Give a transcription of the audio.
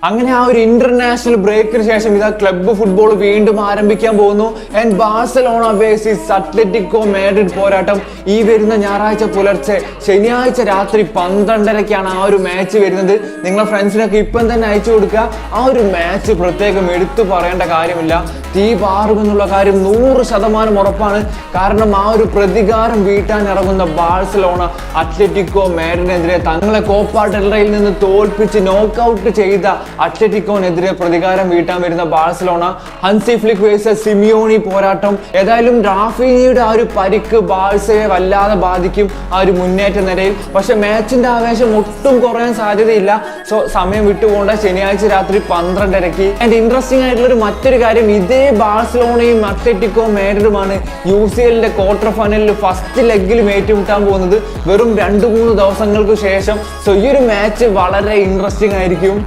അങ്ങനെ ആ ഒരു ഇന്റർനാഷണൽ ബ്രേക്കിന് ശേഷം ഇതാ ക്ലബ്ബ് ഫുട്ബോൾ വീണ്ടും ആരംഭിക്കാൻ പോകുന്നു. And Barcelona versus Atletico Madrid പോരാട്ടം ഈ വരുന്ന ഞായറാഴ്ച പുലർച്ചെ ശനിയാഴ്ച രാത്രി 12:30-ക്കാണ് ആ ഒരു മാച്ച് വരുന്നത്. നിങ്ങളെ ഫ്രണ്ട്സിനൊക്കെ ഇപ്പം തന്നെ അയച്ചു കൊടുക്കുക. ആ ഒരു മാച്ച് പ്രത്യേകം എടുത്തു പറയേണ്ട കാര്യമില്ല, തീ പാറുമെന്നുള്ള കാര്യം 100% ഉറപ്പാണ്. കാരണം ആ ഒരു പ്രതികാരം വീട്ടാൻ ഇറങ്ങുന്ന ബാഴ്സലോണ അത്ലറ്റിക്കോ മാഡ്രിഡിനെതിരെ തങ്ങളെ കോപ്പ ഡെൽ റേയിൽ നിന്ന് തോൽപ്പിച്ച് നോക്കൌട്ട് ചെയ്ത അത്ലറ്റിക്കോനെതിരെ പ്രതികാരം വീട്ടാൻ വരുന്ന Barcelona. Hansi flick versus Simeone പോരാട്ടം. ഏതായാലും റാഫീനിയുടെ ആ ഒരു പരിക്ക് ബാഴ്സയെ വല്ലാതെ ബാധിക്കും ആ ഒരു മുന്നേറ്റ നിരയിൽ. പക്ഷെ മാച്ചിന്റെ ആവേശം ഒട്ടും കുറയാൻ സാധ്യതയില്ല. സോ സമയം വിട്ടുപോകേണ്ട, ശനിയാഴ്ച രാത്രി 12:30-ക്ക്. ആൻഡ് ഇൻട്രസ്റ്റിംഗ് ആയിട്ടുള്ള മറ്റൊരു കാര്യം, ഇതേ ബാഴ്സലോണയും അത്ലറ്റിക്കോ മാഡ്രിഡുമാണ് UCL ക്വാർട്ടർ ഫൈനലിൽ ഫസ്റ്റ് ലെഗിലും ഏറ്റുമുട്ടാൻ പോകുന്നത് വെറും 2-3 ദിവസങ്ങൾക്ക് ശേഷം. സോ ഈ ഒരു മാച്ച് വളരെ ഇൻട്രസ്റ്റിംഗ് ആയിരിക്കും.